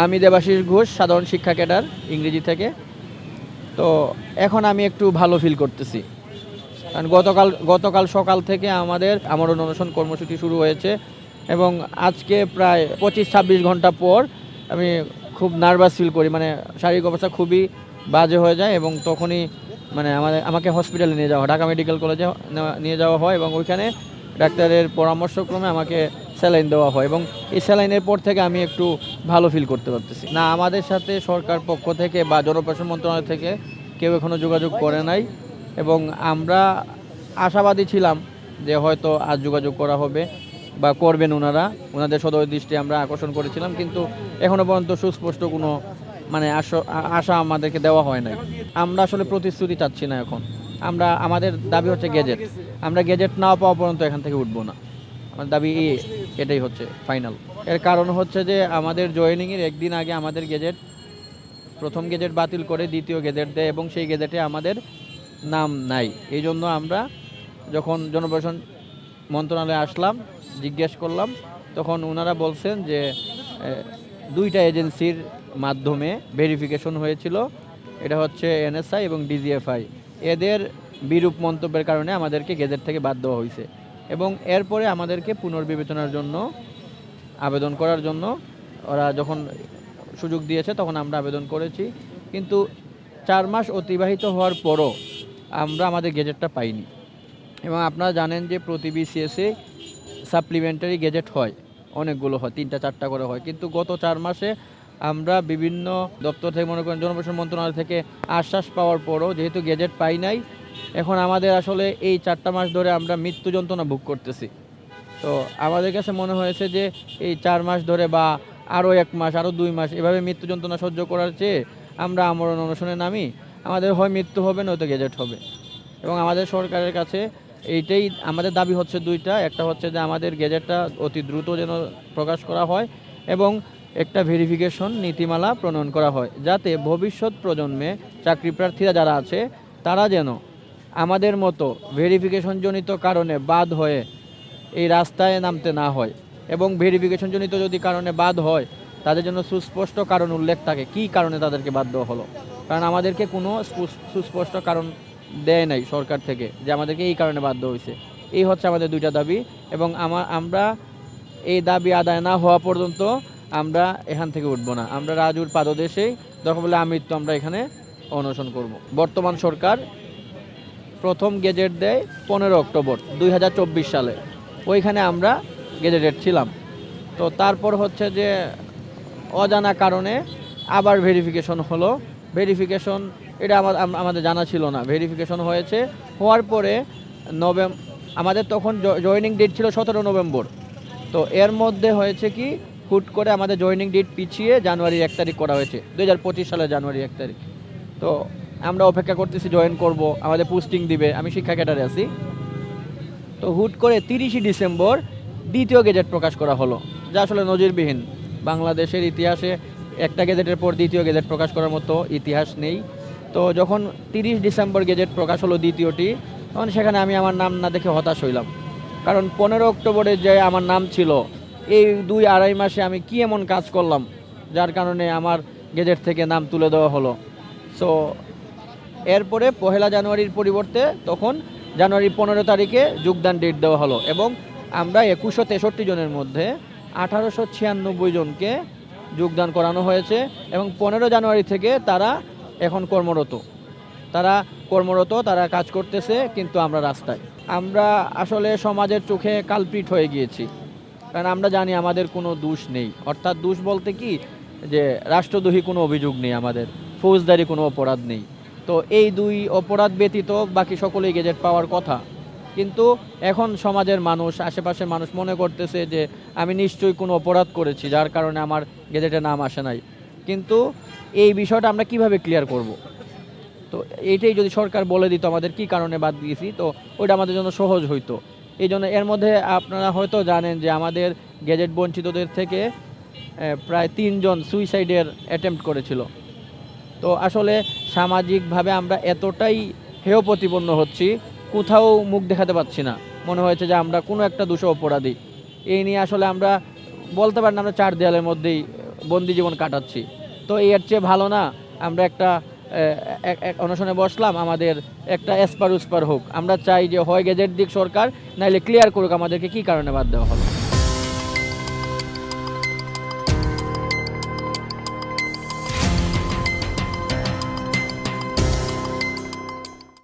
আমি দেবাশিস ঘোষ, সাধারণ শিক্ষা ক্যাডার, ইংরেজি থেকে। তো এখন আমি একটু ভালো ফিল করতেছি, কারণ গতকাল সকাল থেকে আমাদের আমরণ অনশন কর্মসূচি শুরু হয়েছে এবং আজকে প্রায় 25-26 ঘন্টা পর আমি খুব নার্ভাস ফিল করি, মানে শারীরিক অবস্থা খুবই বাজে হয়ে যায় এবং তখনই মানে আমাকে হসপিটালে নিয়ে যাওয়া হয়, ঢাকা মেডিকেল কলেজে নিয়ে যাওয়া হয় এবং ওইখানে ডাক্তারের পরামর্শক্রমে আমাকে স্যালাইন দেওয়া হয় এবং এই স্যালাইনের পর থেকে আমি একটু ভালো ফিল করতে পারতেছি। না, আমাদের সাথে সরকার পক্ষ থেকে বা জনপ্রশাসন মন্ত্রণালয় থেকে কেউ এখনও যোগাযোগ করে নাই এবং আমরা আশাবাদী ছিলাম যে হয়তো আজ যোগাযোগ করা হবে বা করবেন ওনাদের সদয় দৃষ্টি আমরা আকর্ষণ করেছিলাম, কিন্তু এখনও পর্যন্ত সুস্পষ্ট কোনো মানে আশা আমাদেরকে দেওয়া হয় নাই। আমরা আসলে প্রতিশ্রুতি চাচ্ছি না এখন, আমাদের দাবি হচ্ছে গেজেট। আমরা গেজেট না পাওয়া পর্যন্ত এখান থেকে উঠবো না, আমার দাবি এটাই হচ্ছে ফাইনাল। এর কারণ হচ্ছে যে আমাদের জয়েনিংয়ের একদিন আগে আমাদের প্রথম গেজেট বাতিল করে দ্বিতীয় গেজেট দেয় এবং সেই গেজেটে আমাদের নাম নাই। এই জন্য আমরা যখন জনপ্রশাসন মন্ত্রণালয়ে আসলাম, জিজ্ঞেস করলাম, তখন ওনারা বলছেন যে দুইটা এজেন্সির মাধ্যমে ভেরিফিকেশন হয়েছিল, এটা হচ্ছে এনএসআই এবং ডিজিএফআই। এদের বিরূপ মন্তব্যের কারণে আমাদেরকে গেজেট থেকে বাদ দেওয়া হয়েছে এবং এরপরে আমাদেরকে পুনর্বিবেচনার জন্য আবেদন করার জন্য ওরা যখন সুযোগ দিয়েছে তখন আমরা আবেদন করেছি, কিন্তু 4 মাস অতিবাহিত হওয়ার পরও আমরা আমাদের গেজেটটা পাইনি। এবং আপনারা জানেন যে প্রতি বিসিএসে সাপ্লিমেন্টারি গেজেট হয়, অনেকগুলো হয়, 3টা-4টা করে হয়, কিন্তু গত 4 মাসে আমরা বিভিন্ন দপ্তর থেকে মনে করেন জনপ্রশাসন মন্ত্রণালয় থেকে আশ্বাস পাওয়ার পরও যেহেতু গেজেট পাই নাই, এখন আমাদের আসলে এই 4টা মাস ধরে আমরা মৃত্যু যন্ত্রণা ভোগ করতেছি। তো আমাদের কাছে মনে হয়েছে যে এই 4 মাস ধরে বা আরও 1 মাস, আরও 2 মাস এভাবে মৃত্যু যন্ত্রণা সহ্য করার চেয়ে আমরা আমরণ অনশনে নামি, আমাদের হয় মৃত্যু হবে নয়তো গেজেট হবে। এবং আমাদের সরকারের কাছে এইটাই আমাদের দাবি হচ্ছে দুইটা, একটা হচ্ছে যে আমাদের গেজেটটা অতি দ্রুত যেন প্রকাশ করা হয় এবং একটা ভেরিফিকেশন নীতিমালা প্রণয়ন করা হয়, যাতে ভবিষ্যৎ প্রজন্মে চাকরি প্রার্থীরা যারা আছে তারা যেন আমাদের মতো ভেরিফিকেশনজনিত কারণে বাদ হয়ে এই রাস্তায় নামতে না হয় এবং ভেরিফিকেশনজনিত যদি কারণে বাদ হয় তাদের জন্য সুস্পষ্ট কারণ উল্লেখ থাকে কী কারণে তাদেরকে বাদ দেওয়া হলো, কারণ আমাদেরকে কোনো সুস্পষ্ট কারণ দেয় নাই সরকার থেকে যে আমাদেরকে এই কারণে বাধ্য হয়েছে। এই হচ্ছে আমাদের দুইটা দাবি এবং আমরা এই দাবি আদায় না হওয়া পর্যন্ত আমরা এখান থেকে উঠব না। আমরা রাজুর পাদদেশেই দরকার বলে আমৃত্যু আমরা এখানে অনশন করব। বর্তমান সরকার প্রথম গেজেট দেয় 15 অক্টোবর 2024 সালে, ওইখানে আমরা গেজেটেড ছিলাম। তো তারপর হচ্ছে যে অজানা কারণে আবার ভেরিফিকেশন হলো, ভেরিফিকেশন এটা আমাদের জানা ছিল না, ভেরিফিকেশন হয়েছে, হওয়ার পরে আমাদের তখন জয়েনিং ডেট ছিল 17 নভেম্বর। তো এর মধ্যে হয়েছে কি, হুট করে আমাদের জয়েনিং ডেট পিছিয়ে জানুয়ারির 1 তারিখ করা হয়েছে, 2025 সালের জানুয়ারির 1 তারিখ। তো আমরা অপেক্ষা করতেছি জয়েন করব, আমাদের পোস্টিং দিবে, আমি শিক্ষা ক্যাডারে আছি। তো হুট করে 30 ডিসেম্বর দ্বিতীয় গেজেট প্রকাশ করা হলো, যা আসলে নজিরবিহীন। বাংলাদেশের ইতিহাসে একটা গেজেটের পর দ্বিতীয় গেজেট প্রকাশ করার মতো ইতিহাস নেই। তো যখন 30 ডিসেম্বর গেজেট প্রকাশ হলো দ্বিতীয়টি, তখন সেখানে আমি আমার নাম না দেখে হতাশ হইলাম, কারণ 15 অক্টোবরে যে আমার নাম ছিল, এই 2-2.5 মাসে আমি কি এমন কাজ করলাম যার কারণে আমার গেজেট থেকে নাম তুলে দেওয়া হলো। সো এরপরে 1 জানুয়ারির পরিবর্তে তখন জানুয়ারি 15 তারিখে যোগদান ডেট দেওয়া হলো এবং আমরা 2163 জনের মধ্যে 1896 জনকে যোগদান করানো হয়েছে এবং 15 জানুয়ারি থেকে তারা এখন কর্মরত, তারা কাজ করতেছে, কিন্তু আমরা রাস্তায়। আমরা আসলে সমাজের চোখে কালপ্রিট হয়ে গিয়েছি, কারণ আমরা জানি আমাদের কোনো দোষ নেই, অর্থাৎ দোষ বলতে কি যে রাষ্ট্রদ্রোহী কোনো অভিযোগ নেই, আমাদের ফৌজদারি কোনো অপরাধ নেই। তো এই 2 অপরাধ ব্যতীত বাকি সকলেই গেজেট পাওয়ার কথা, কিন্তু এখন সমাজের মানুষ, আশেপাশের মানুষ মনে করতেছে যে আমি নিশ্চয়ই কোনো অপরাধ করেছি যার কারণে আমার গেজেটে নাম আসে নাই, কিন্তু এই বিষয়টা আমরা কিভাবে ক্লিয়ার করব? তো এইটাই যদি সরকার বলে দিত আমাদের কি কারণে বাদ দিয়েছি, তো ওইটা আমাদের জন্য সহজ হইতো। এই জন্য এর মধ্যে আপনারা হয়তো জানেন যে আমাদের গেজেট বঞ্চিতদের থেকে প্রায় 3 জন সুইসাইডের অ্যাটেম্প্ট করেছিল। তো আসলে সামাজিকভাবে আমরা এতটাই হেয় প্রতিপন্ন হচ্ছি, কোথাও মুখ দেখাতে পাচ্ছি না, মনে হয়েছে যে আমরা কোনো একটা দোষে অপরাধী। এই নিয়ে আসলে আমরা বলতে পারি না, আমরা 4 দেয়ালের মধ্যেই বন্দি জীবন কাটাচ্ছি। তো এর চেয়ে ভালো না আমরা একটা অনশনে বসলাম, আমাদের একটা এসপার উসপার হোক। আমরা চাই যে হয় গেজেট দিক সরকার, নাইলে ক্লিয়ার করুক আমাদেরকে কী কারণে বাদ দেওয়া হবে।